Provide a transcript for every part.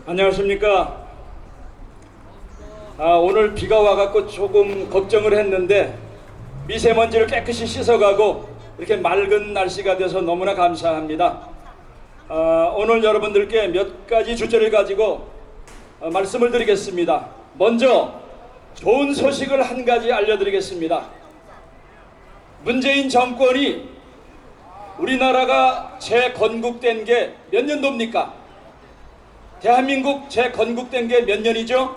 안녕하십니까. 오늘 비가 와갖고 조금 걱정을 했는데 미세먼지를 깨끗이 씻어가고 이렇게 맑은 날씨가 돼서 너무나 감사합니다. 오늘 여러분들께 몇 가지 주제를 가지고 말씀을 드리겠습니다. 먼저 좋은 소식을 한 가지 알려드리겠습니다. 문재인 정권이 우리나라가 재건국된 게 몇 년도입니까? 대한민국 재건국된 게 몇 년이죠?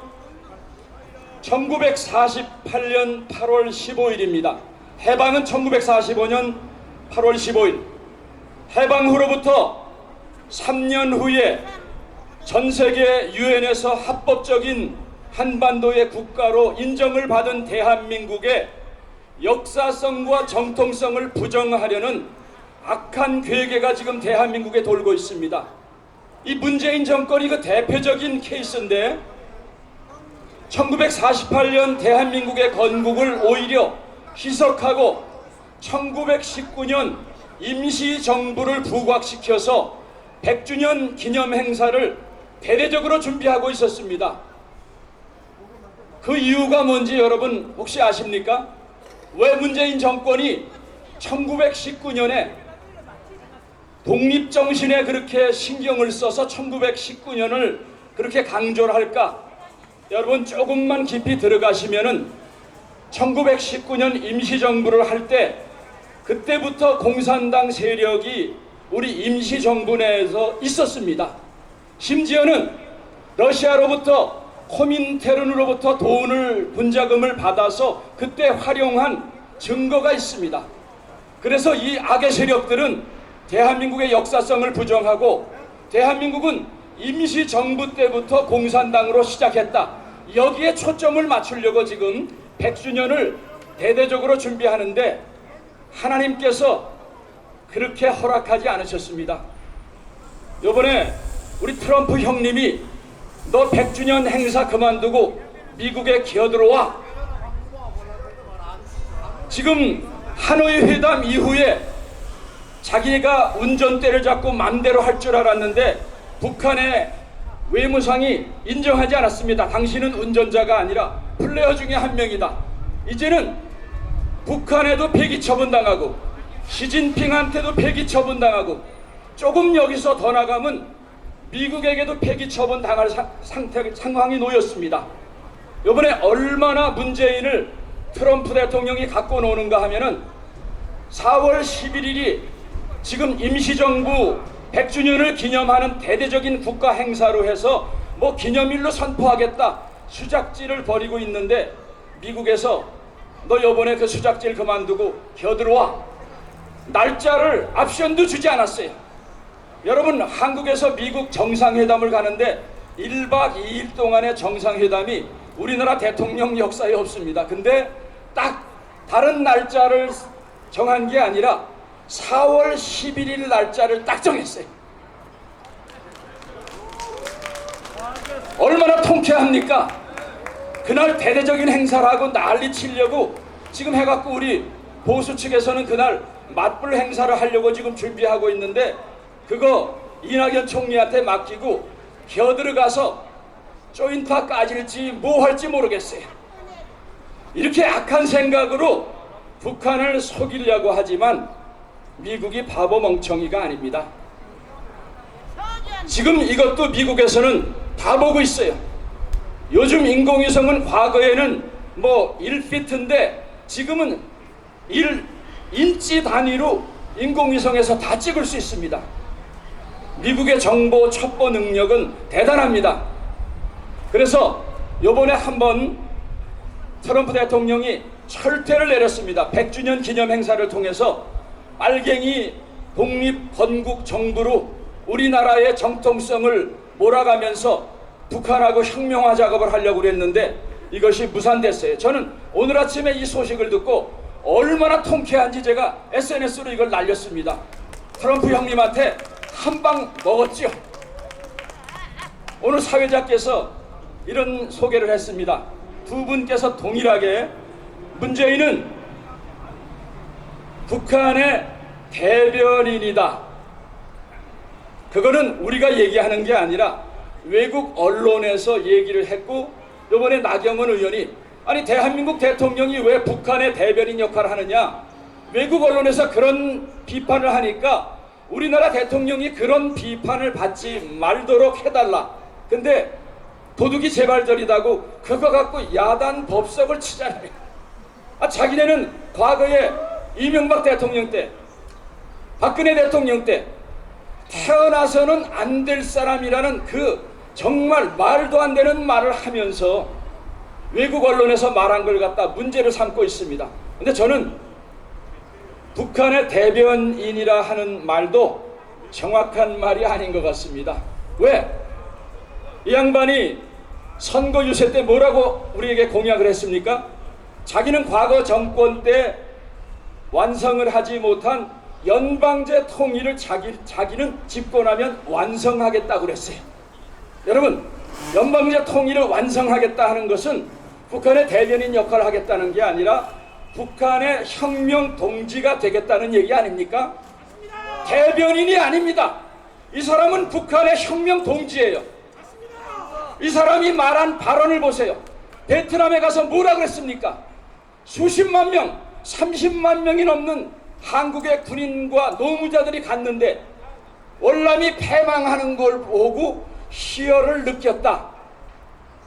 1948년 8월 15일입니다. 해방은 1945년 8월 15일. 해방 후로부터 3년 후에 전 세계 유엔에서 합법적인 한반도의 국가로 인정을 받은 대한민국의 역사성과 정통성을 부정하려는 악한 괴계가 지금 대한민국에 돌고 있습니다. 이 문재인 정권이 그 대표적인 케이스인데 1948년 대한민국의 건국을 오히려 희석하고 1919년 임시정부를 부각시켜서 100주년 기념 행사를 대대적으로 준비하고 있었습니다. 그 이유가 뭔지 여러분 혹시 아십니까? 왜 문재인 정권이 1919년에 독립정신에 그렇게 신경을 써서 1919년을 그렇게 강조를 할까? 여러분 조금만 깊이 들어가시면은 1919년 임시정부를 할 때 그때부터 공산당 세력이 우리 임시정부 내에서 있었습니다. 심지어는 러시아로부터 코민테른으로부터 돈을 분자금을 받아서 그때 활용한 증거가 있습니다. 그래서 이 악의 세력들은 대한민국의 역사성을 부정하고 대한민국은 임시정부 때부터 공산당으로 시작했다. 여기에 초점을 맞추려고 지금 100주년을 대대적으로 준비하는데 하나님께서 그렇게 허락하지 않으셨습니다. 이번에 우리 트럼프 형님이 너 100주년 행사 그만두고 미국에 기어들어와. 지금 하노이 회담 이후에 자기가 운전대를 잡고 맘대로 할 줄 알았는데 북한의 외무상이 인정하지 않았습니다. 당신은 운전자가 아니라 플레이어 중에 한 명이다. 이제는 북한에도 폐기 처분당하고 시진핑한테도 폐기 처분당하고 조금 여기서 더 나가면 미국에게도 폐기 처분당할 상황이 놓였습니다. 이번에 얼마나 문재인을 트럼프 대통령이 갖고 노는가 하면은 4월 11일이 지금 임시정부 100주년을 기념하는 대대적인 국가 행사로 해서 뭐 기념일로 선포하겠다 수작질을 벌이고 있는데 미국에서 너 요번에 그 수작질 그만두고 겨들어와. 날짜를 옵션도 주지 않았어요. 여러분 한국에서 미국 정상회담을 가는데 1박 2일 동안의 정상회담이 우리나라 대통령 역사에 없습니다. 근데 딱 다른 날짜를 정한 게 아니라 4월 11일 날짜를 딱 정했어요. 얼마나 통쾌합니까? 그날 대대적인 행사를 하고 난리 치려고 지금 해갖고 우리 보수 측에서는 그날 맞불 행사를 하려고 지금 준비하고 있는데 그거 이낙연 총리한테 맡기고 기어들어가서 조인파 까질지 뭐 할지 모르겠어요. 이렇게 악한 생각으로 북한을 속이려고 하지만 미국이 바보 멍청이가 아닙니다. 지금 이것도 미국에서는 다 보고 있어요. 요즘 인공위성은 과거에는 뭐 1피트인데 지금은 1인치 단위로 인공위성에서 다 찍을 수 있습니다. 미국의 정보 첩보 능력은 대단합니다. 그래서 요번에 한번 트럼프 대통령이 철퇴를 내렸습니다. 100주년 기념 행사를 통해서 빨갱이 독립건국 정부로 우리나라의 정통성을 몰아가면서 북한하고 혁명화 작업을 하려고 그랬는데 이것이 무산됐어요. 저는 오늘 아침에 이 소식을 듣고 얼마나 통쾌한지 제가 SNS로 이걸 날렸습니다. 트럼프 형님한테 한 방 먹었죠. 오늘 사회자께서 이런 소개를 했습니다. 두 분께서 동일하게 문재인은 북한의 대변인이다. 그거는 우리가 얘기하는 게 아니라 외국 언론에서 얘기를 했고, 이번에 나경원 의원이 아니 대한민국 대통령이 왜 북한의 대변인 역할을 하느냐, 외국 언론에서 그런 비판을 하니까 우리나라 대통령이 그런 비판을 받지 말도록 해달라. 근데 도둑이 재발절이다고 그거 갖고 야단 법석을 치잖아요. 자기네는 과거에 이명박 대통령 때, 박근혜 대통령 때 태어나서는 안 될 사람이라는 그 정말 말도 안 되는 말을 하면서 외국 언론에서 말한 걸 갖다 문제를 삼고 있습니다. 근데 저는 북한의 대변인이라 하는 말도 정확한 말이 아닌 것 같습니다. 왜? 이 양반이 선거 유세 때 뭐라고 우리에게 공약을 했습니까? 자기는 과거 정권 때 완성을 하지 못한 연방제 통일을 자기는 집권하면 완성하겠다고 그랬어요. 여러분, 연방제 통일을 완성하겠다 하는 것은 북한의 대변인 역할을 하겠다는 게 아니라 북한의 혁명 동지가 되겠다는 얘기 아닙니까? 대변인이 아닙니다. 이 사람은 북한의 혁명 동지예요. 이 사람이 말한 발언을 보세요. 베트남에 가서 뭐라 그랬습니까? 수십만 명, 30만 명이 넘는 한국의 군인과 노무자들이 갔는데 월남이 패망하는 걸 보고 희열을 느꼈다.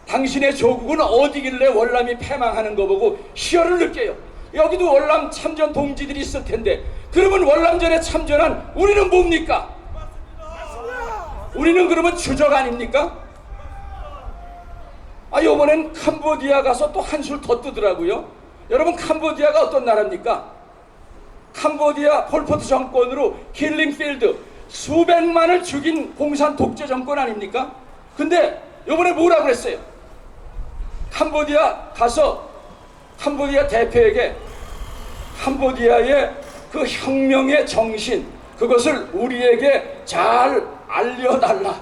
당신의 조국은 어디길래 월남이 패망하는 거 보고 희열을 느껴요? 여기도 월남 참전 동지들이 있을 텐데, 그러면 월남전에 참전한 우리는 뭡니까? 우리는 그러면 주적 아닙니까? 이번엔 캄보디아 가서 또 한술 더 뜨더라고요. 여러분, 캄보디아가 어떤 나라입니까? 캄보디아 폴포트 정권으로 킬링필드 수백만을 죽인 공산 독재 정권 아닙니까? 근데 이번에 뭐라 그랬어요? 캄보디아 가서 캄보디아 대표에게 캄보디아의 그 혁명의 정신, 그것을 우리에게 잘 알려달라.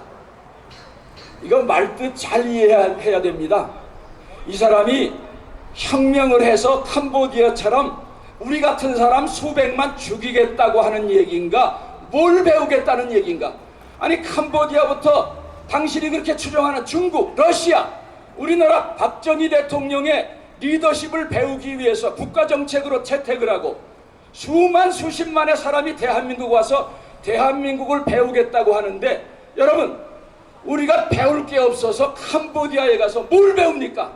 이거 말뜻 잘 이해해야 됩니다. 이 사람이 혁명을 해서 캄보디아처럼 우리 같은 사람 수백만 죽이겠다고 하는 얘기인가? 뭘 배우겠다는 얘기인가? 아니, 캄보디아부터 당신이 그렇게 추종하는 중국, 러시아, 우리나라 박정희 대통령의 리더십을 배우기 위해서 국가정책으로 채택을 하고 수십만의 사람이 대한민국 와서 대한민국을 배우겠다고 하는데, 여러분, 우리가 배울 게 없어서 캄보디아에 가서 뭘 배웁니까?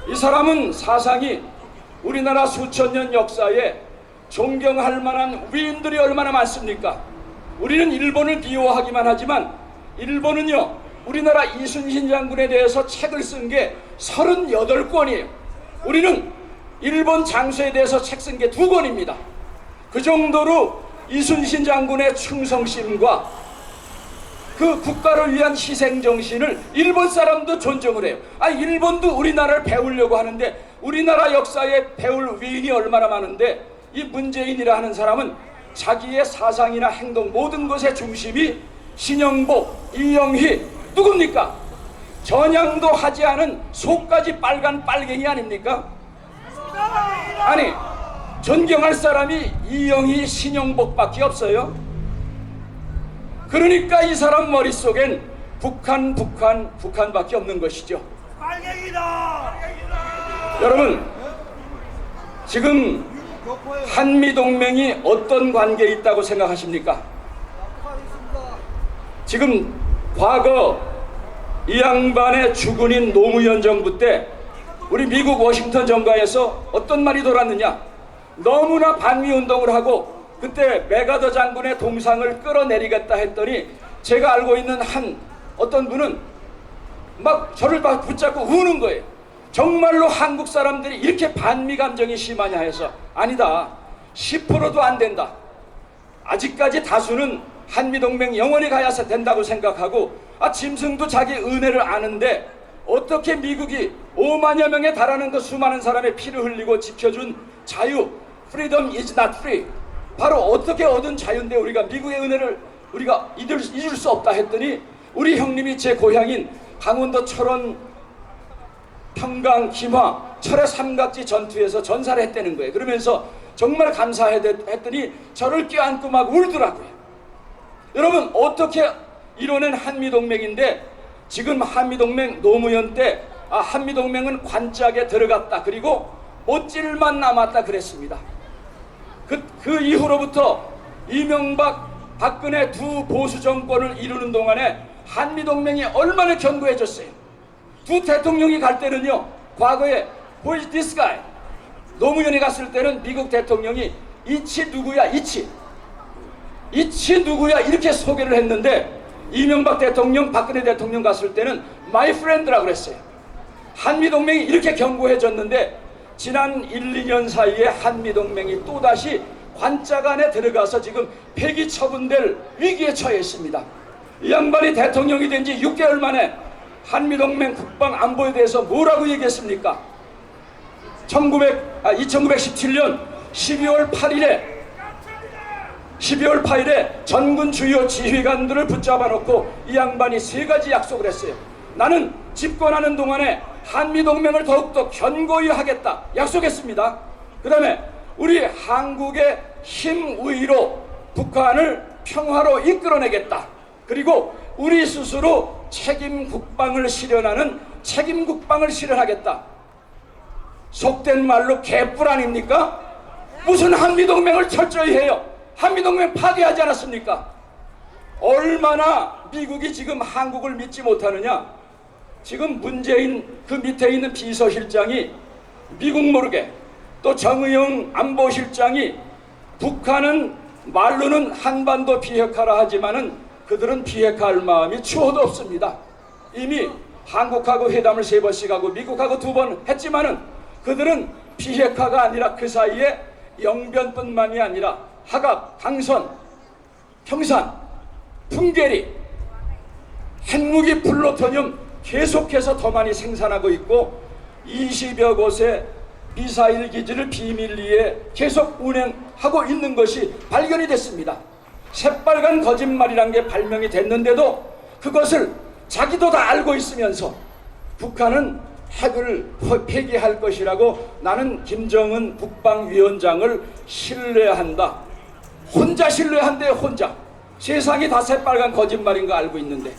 이 사람은 사상이 우리나라 수천 년 역사에 존경할 만한 위인들이 얼마나 많습니까? 우리는 일본을 미워하기만 하지만 일본은요, 우리나라 이순신 장군에 대해서 책을 쓴 게 38권이에요. 우리는 일본 장수에 대해서 책 쓴 게 2권입니다. 그 정도로 이순신 장군의 충성심과 그 국가를 위한 희생정신을 일본 사람도 존중을 해요. 일본도 우리나라를 배우려고 하는데 우리나라 역사에 배울 위인이 얼마나 많은데, 이 문재인이라 하는 사람은 자기의 사상이나 행동 모든 것의 중심이 신영복, 이영희, 누굽니까? 전향도 하지 않은 속까지 빨간 빨갱이 아닙니까? 아니, 존경할 사람이 이영희, 신영복밖에 없어요. 그러니까 이 사람 머릿속엔 북한밖에 없는 것이죠. 빨갱이다! 여러분, 지금 한미동맹이 어떤 관계에 있다고 생각하십니까? 지금 과거 이 양반의 주군인 노무현 정부 때 우리 미국 워싱턴 정가에서 어떤 말이 돌았느냐? 너무나 반미운동을 하고 그때 메가더 장군의 동상을 끌어내리겠다 했더니 제가 알고 있는 어떤 분은 막 저를 붙잡고 우는 거예요. 정말로 한국 사람들이 이렇게 반미 감정이 심하냐 해서, 아니다, 10%도 안 된다. 아직까지 다수는 한미동맹 영원히 가야 된다고 생각하고, 짐승도 자기 은혜를 아는데 어떻게 미국이 5만여 명에 달하는 그 수많은 사람의 피를 흘리고 지켜준 자유, freedom is not free, 바로 어떻게 얻은 자유인데 우리가 미국의 은혜를 우리가 잊을 수 없다 했더니, 우리 형님이 제 고향인 강원도 철원, 평강, 김화, 철의 삼각지 전투에서 전사를 했다는 거예요. 그러면서 정말 감사했더니 저를 껴안고 막 울더라고요. 여러분, 어떻게 이뤄낸 한미동맹인데 지금 한미동맹 노무현 때 한미동맹은 관짝에 들어갔다. 그리고 못질만 남았다 그랬습니다. 그 이후로부터 이명박, 박근혜 두 보수 정권을 이루는 동안에 한미동맹이 얼마나 견고해졌어요. 두 대통령이 갈 때는요, 과거에 Who is this guy? 노무현이 갔을 때는 미국 대통령이 이치 누구야, 이치 누구야 이렇게 소개를 했는데, 이명박 대통령, 박근혜 대통령 갔을 때는 My friend라고 그랬어요. 한미동맹이 이렇게 견고해졌는데 지난 1, 2년 사이에 한미동맹이 또다시 관짝 안에 들어가서 지금 폐기 처분될 위기에 처해 있습니다. 이 양반이 대통령이 된 지 6개월 만에 한미동맹 국방 안보에 대해서 뭐라고 얘기했습니까? 1917년 12월 8일에 전군 주요 지휘관들을 붙잡아 놓고 이 양반이 3가지 약속을 했어요. 나는 집권하는 동안에 한미동맹을 더욱더 견고히 하겠다 약속했습니다. 그 다음에 우리 한국의 힘의로 북한을 평화로 이끌어내겠다. 그리고 우리 스스로 책임국방을 실현하겠다. 속된 말로 개뿔 아닙니까? 무슨 한미동맹을 철저히 해요? 한미동맹 파괴하지 않았습니까? 얼마나 미국이 지금 한국을 믿지 못하느냐? 지금 문재인 그 밑에 있는 비서실장이 미국 모르게, 또 정의용 안보실장이 북한은 말로는 한반도 비핵화라 하지만은 그들은 비핵화할 마음이 추호도 없습니다. 이미 한국하고 회담을 3번씩 하고 미국하고 2번 했지만은 그들은 비핵화가 아니라 그 사이에 영변뿐만이 아니라 하갑, 강선, 평산, 풍계리, 핵무기 플루토늄 계속해서 더 많이 생산하고 있고 20여 곳의 미사일 기지를 비밀리에 계속 운행하고 있는 것이 발견이 됐습니다. 새빨간 거짓말이란 게 발명이 됐는데도 그것을 자기도 다 알고 있으면서 북한은 핵을 폐기할 것이라고 나는 김정은 국방위원장을 신뢰한다. 혼자 신뢰한대요. 혼자. 세상이 다 새빨간 거짓말인 거 알고 있는데.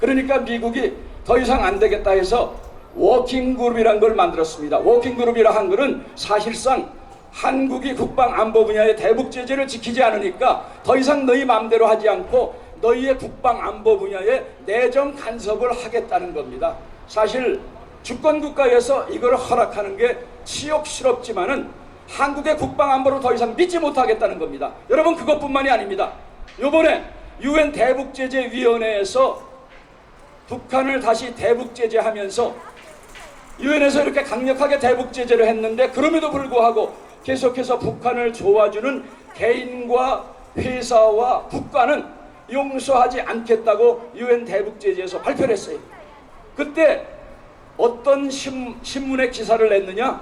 그러니까 미국이 더 이상 안 되겠다 해서 워킹그룹이란 걸 만들었습니다. 워킹그룹이라 한 것은 사실상 한국이 국방 안보 분야의 대북 제재를 지키지 않으니까 더 이상 너희 마음대로 하지 않고 너희의 국방 안보 분야에 내정 간섭을 하겠다는 겁니다. 사실 주권국가에서 이걸 허락하는 게 치욕스럽지만은 한국의 국방 안보를 더 이상 믿지 못하겠다는 겁니다. 여러분, 그것뿐만이 아닙니다. 요번에 UN 대북제재위원회에서 북한을 다시 대북제재하면서 유엔에서 이렇게 강력하게 대북제재를 했는데 그럼에도 불구하고 계속해서 북한을 도와주는 개인과 회사와 국가는 용서하지 않겠다고 유엔 대북제재에서 발표를 했어요. 그때 어떤 신문에 기사를 냈느냐?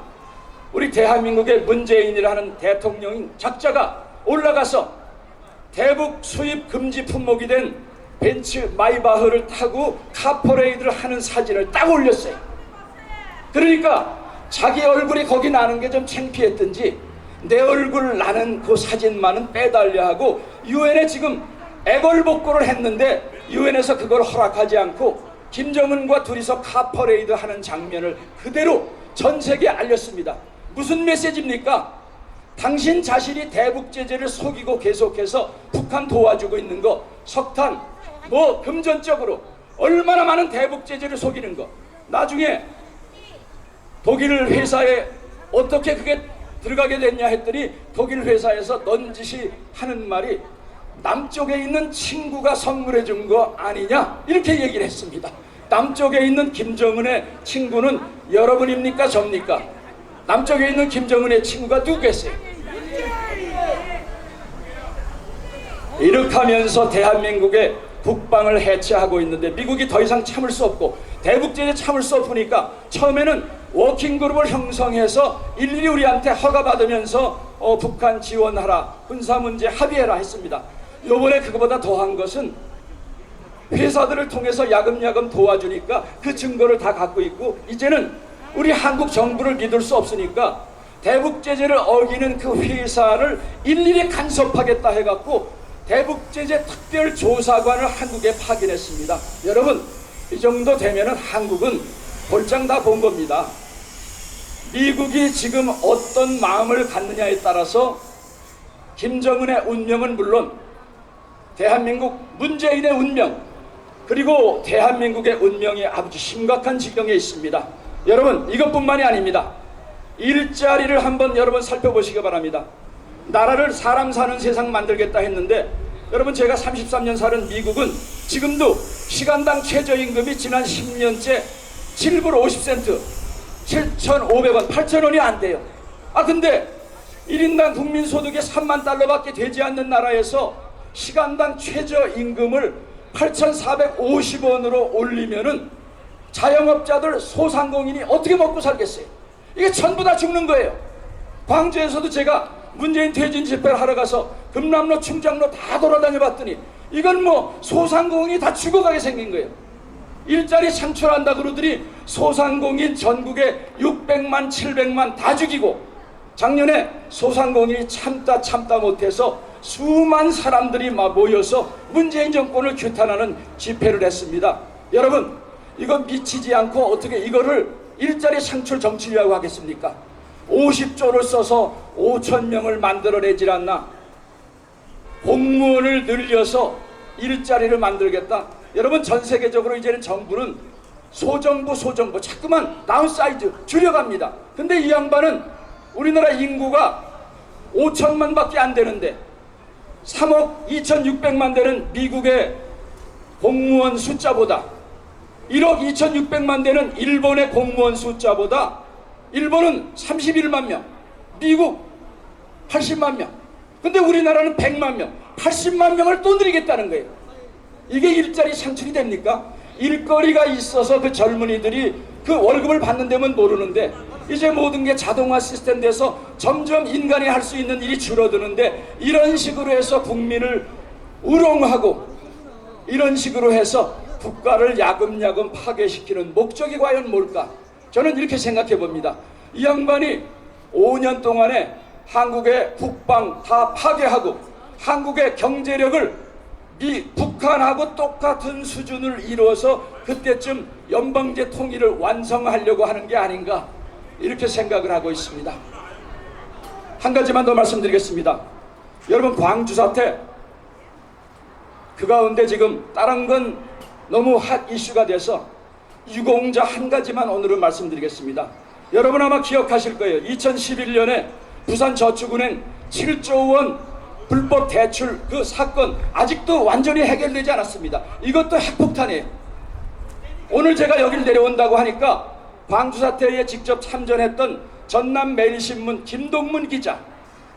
우리 대한민국의 문재인이라는 대통령인 작자가 올라가서 대북 수입 금지 품목이 된 벤츠 마이바흐를 타고 카퍼레이드를 하는 사진을 딱 올렸어요. 그러니까 자기 얼굴이 거기 나는 게 좀 창피했든지 내 얼굴 나는 그 사진만은 빼달려 하고 유엔에 지금 애걸복걸을 했는데 유엔에서 그걸 허락하지 않고 김정은과 둘이서 카퍼레이드 하는 장면을 그대로 전 세계에 알렸습니다. 무슨 메시지입니까? 당신 자신이 대북 제재를 속이고 계속해서 북한 도와주고 있는 거, 석탄, 금전적으로 얼마나 많은 대북 제재를 속이는 거. 나중에 독일 회사에 어떻게 그게 들어가게 됐냐 했더니 독일 회사에서 넌지시 하는 말이 남쪽에 있는 친구가 선물해 준 거 아니냐 이렇게 얘기를 했습니다. 남쪽에 있는 김정은의 친구는 여러분입니까 접니까? 남쪽에 있는 김정은의 친구가 누구겠어요? 이렇게 하면서 대한민국의 국방을 해체하고 있는데 미국이 더 이상 참을 수 없고 대북제재 참을 수 없으니까 처음에는 워킹그룹을 형성해서 일일이 우리한테 허가받으면서 북한 지원하라, 군사문제 합의해라 했습니다. 요번에 그거보다 더한 것은 회사들을 통해서 야금야금 도와주니까 그 증거를 다 갖고 있고 이제는 우리 한국 정부를 믿을 수 없으니까 대북제재를 어기는 그 회사를 일일이 간섭하겠다 해갖고 대북제재 특별조사관을 한국에 파견했습니다. 여러분, 이 정도 되면은 한국은 볼장 다 본 겁니다. 미국이 지금 어떤 마음을 갖느냐에 따라서 김정은의 운명은 물론 대한민국 문재인의 운명, 그리고 대한민국의 운명이 아주 심각한 지경에 있습니다. 여러분, 이것뿐만이 아닙니다. 일자리를 한번 여러분 살펴보시기 바랍니다. 나라를 사람 사는 세상 만들겠다 했는데, 여러분, 제가 33년 살은 미국은 지금도 시간당 최저임금이 지난 10년째 7불 50센트, 7,500원, 8,000원이 안 돼요. 근데 1인당 국민소득이 3만 달러밖에 되지 않는 나라에서 시간당 최저임금을 8,450원으로 올리면은 자영업자들, 소상공인이 어떻게 먹고 살겠어요? 이게 전부 다 죽는 거예요. 광주에서도 제가 문재인 퇴진 집회를 하러 가서 금남로, 충장로 다 돌아다녀 봤더니 이건 뭐 소상공인이 다 죽어가게 생긴 거예요. 일자리 창출한다 그러더니 소상공인 전국에 600만, 700만 다 죽이고, 작년에 소상공인이 참다 못해서 수만 사람들이 막 모여서 문재인 정권을 규탄하는 집회를 했습니다. 여러분, 이거 미치지 않고 어떻게 이거를 일자리 창출 정치라고 하겠습니까? 50조를 써서 5천 명을 만들어내질 않나? 공무원을 늘려서 일자리를 만들겠다? 여러분, 전 세계적으로 이제는 정부는 소정부 자꾸만 다운사이즈 줄여갑니다. 근데 이 양반은 우리나라 인구가 5천만 밖에 안 되는데 3억 2,600만 되는 미국의 공무원 숫자보다 1억 2,600만 되는 일본의 공무원 숫자보다 일본은 31만 명, 미국 80만 명, 근데 우리나라는 100만 명, 80만 명을 또 늘리겠다는 거예요. 이게 일자리 창출이 됩니까? 일거리가 있어서 그 젊은이들이 그 월급을 받는 데면 모르는데, 이제 모든 게 자동화 시스템 돼서 점점 인간이 할 수 있는 일이 줄어드는데, 이런 식으로 해서 국민을 우롱하고 이런 식으로 해서 국가를 야금야금 파괴시키는 목적이 과연 뭘까? 저는 이렇게 생각해 봅니다. 이 양반이 5년 동안에 한국의 국방 다 파괴하고 한국의 경제력을 북한하고 똑같은 수준을 이루어서 그때쯤 연방제 통일을 완성하려고 하는 게 아닌가, 이렇게 생각을 하고 있습니다. 한 가지만 더 말씀드리겠습니다. 여러분, 광주 사태, 그 가운데 지금 다른 건 너무 핫 이슈가 돼서 유공자 한 가지만 오늘은 말씀드리겠습니다. 여러분 아마 기억하실 거예요. 2011년에 부산저축은행 7조 원 불법 대출 그 사건 아직도 완전히 해결되지 않았습니다. 이것도 핵폭탄이에요. 오늘 제가 여길 내려온다고 하니까 광주 사태에 직접 참전했던 전남매일신문 김동문 기자,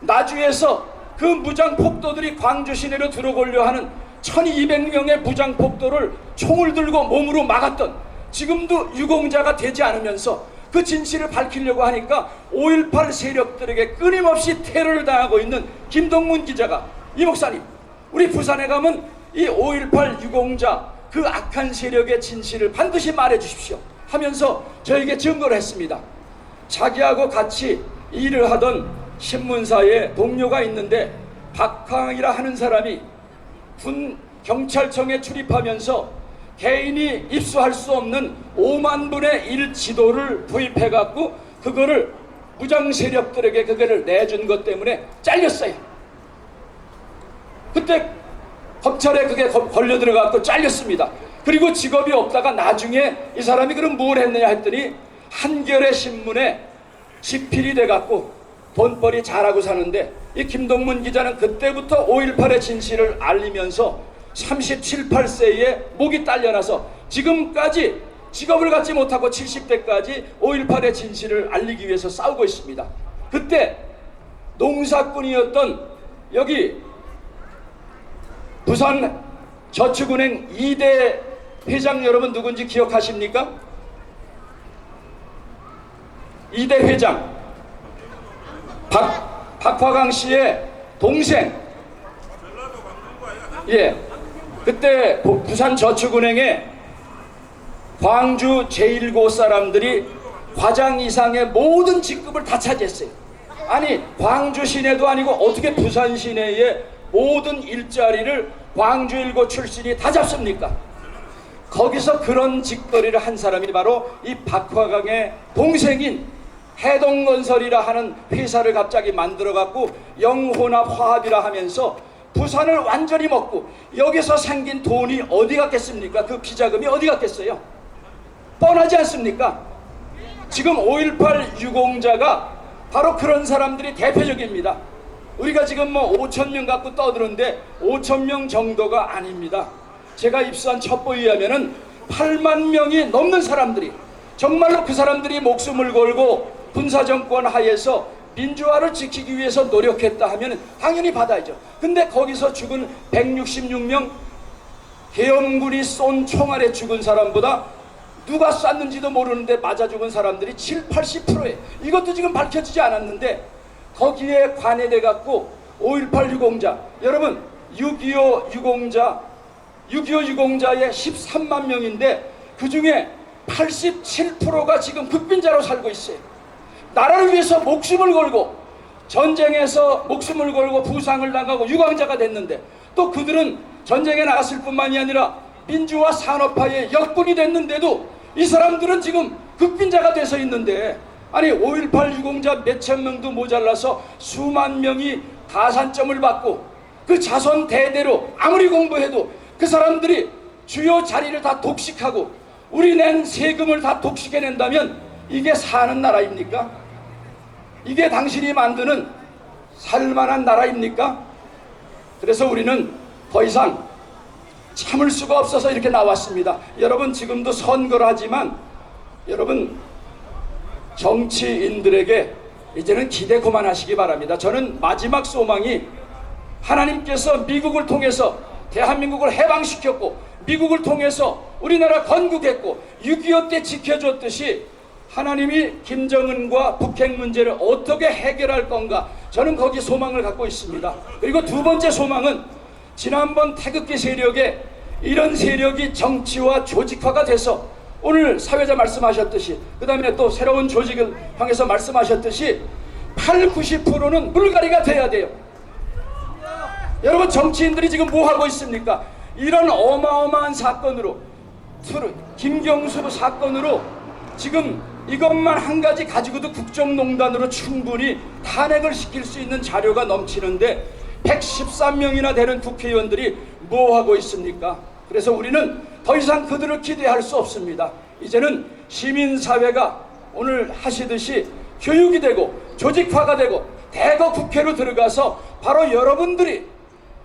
나주에서 그 무장폭도들이 광주 시내로 들어오려 하는 1200명의 무장폭도를 총을 들고 몸으로 막았던, 지금도 유공자가 되지 않으면서 그 진실을 밝히려고 하니까 5.18 세력들에게 끊임없이 테러를 당하고 있는 김동문 기자가, 이 목사님, 우리 부산에 가면 이 5.18 유공자 그 악한 세력의 진실을 반드시 말해 주십시오 하면서 저에게 증거를 했습니다. 자기하고 같이 일을 하던 신문사에 동료가 있는데 박항이라 하는 사람이 군 경찰청에 출입하면서 개인이 입수할 수 없는 5만 분의 1 지도를 구입해갖고 그거를 무장 세력들에게 그거를 내준 것 때문에 잘렸어요. 그때 검찰에 그게 걸려 들어가고 잘렸습니다. 그리고 직업이 없다가 나중에 이 사람이 그럼 뭘 했느냐 했더니 한겨레 신문에 지필이 돼갖고 돈벌이 잘하고 사는데, 이 김동문 기자는 그때부터 5.18의 진실을 알리면서 37, 8세에 목이 딸려나서 지금까지 직업을 갖지 못하고 70대까지 5.18의 진실을 알리기 위해서 싸우고 있습니다. 그때 농사꾼이었던 여기 부산 저축은행 2대 회장 여러분 누군지 기억하십니까? 2대 회장 박화강 씨의 동생, 예, 그때 부산 저축은행에 광주 제1고 사람들이 과장 이상의 모든 직급을 다 차지했어요. 아니, 광주 시내도 아니고 어떻게 부산 시내에 모든 일자리를 광주 일고 출신이 다 잡습니까? 거기서 그런 짓거리를 한 사람이 바로 이 박화강의 동생인 해동건설이라 하는 회사를 갑자기 만들어갖고 영혼합 화합이라 하면서 부산을 완전히 먹고 여기서 생긴 돈이 어디 갔겠습니까? 그 비자금이 어디 갔겠어요? 뻔하지 않습니까? 지금 5.18 유공자가 바로 그런 사람들이 대표적입니다. 우리가 지금 뭐 5,000명 갖고 떠드는데 5,000명 정도가 아닙니다. 제가 입수한 첩보에 의하면은 8만 명이 넘는 사람들이 정말로 그 사람들이 목숨을 걸고 군사정권 하에서 민주화를 지키기 위해서 노력했다 하면 당연히 받아야죠. 근데 거기서 죽은 166명 계엄군이 쏜 총알에 죽은 사람보다 누가 쐈는지도 모르는데 맞아 죽은 사람들이 80%예요. 이것도 지금 밝혀지지 않았는데 거기에 관여돼 갖고 5.18 유공자, 여러분 6.25 유공자의 13만 명인데 그 중에 87%가 지금 국빈자로 살고 있어요. 나라를 위해서 목숨을 걸고 전쟁에서 목숨을 걸고 부상을 당하고 유광자가 됐는데 또 그들은 전쟁에 나갔을 뿐만이 아니라 민주화 산업화의 역군이 됐는데도 이 사람들은 지금 국빈자가 돼서 있는데, 아니 5.18 유공자 몇천 명도 모자라서 수만 명이 가산점을 받고 그 자손 대대로 아무리 공부해도 그 사람들이 주요 자리를 다 독식하고 우리 낸 세금을 다 독식해낸다면 이게 사는 나라입니까? 이게 당신이 만드는 살만한 나라입니까? 그래서 우리는 더 이상 참을 수가 없어서 이렇게 나왔습니다. 여러분 지금도 선거를 하지만 여러분 정치인들에게 이제는 기대 그만하시기 바랍니다. 저는 마지막 소망이 하나님께서 미국을 통해서 대한민국을 해방시켰고 미국을 통해서 우리나라 건국했고 6.25 때 지켜줬듯이 하나님이 김정은과 북핵 문제를 어떻게 해결할 건가, 저는 거기 소망을 갖고 있습니다. 그리고 두 번째 소망은 지난번 태극기 세력에 이런 세력이 정치와 조직화가 돼서 오늘 사회자 말씀하셨듯이 그 다음에 또 새로운 조직을 향해서 말씀하셨듯이 80~90%는 물갈이가 돼야 돼요. 여러분 정치인들이 지금 뭐 하고 있습니까? 이런 어마어마한 사건으로 김경수 사건으로 지금 이것만 한 가지 가지고도 국정농단으로 충분히 탄핵을 시킬 수 있는 자료가 넘치는데 113명이나 되는 국회의원들이 뭐 하고 있습니까? 그래서 우리는 더 이상 그들을 기대할 수 없습니다. 이제는 시민사회가 오늘 하시듯이 교육이 되고 조직화가 되고 대거 국회로 들어가서 바로 여러분들이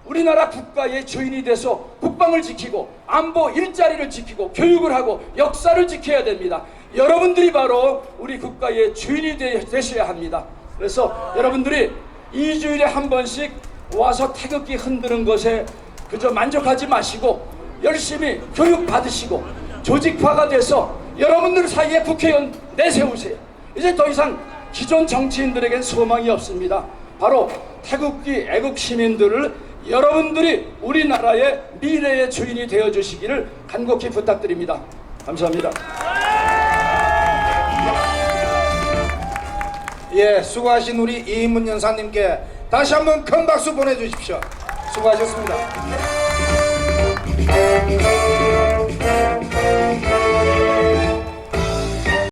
우리나라 국가의 주인이 돼서 국방을 지키고 안보 일자리를 지키고 교육을 하고 역사를 지켜야 됩니다. 여러분들이 바로 우리 국가의 주인이 되셔야 합니다. 그래서 여러분들이 2주일에 한 번씩 와서 태극기 흔드는 것에 그저 만족하지 마시고 열심히 교육 받으시고 조직화가 돼서 여러분들 사이에 국회의원 내세우세요. 이제 더 이상 기존 정치인들에겐 소망이 없습니다. 바로 태극기 애국 시민들을 여러분들이 우리나라의 미래의 주인이 되어주시기를 간곡히 부탁드립니다. 감사합니다. 예, 수고하신 우리 이인문 여사님께 다시 한번 큰 박수 보내주십시오. 수고하셨습니다.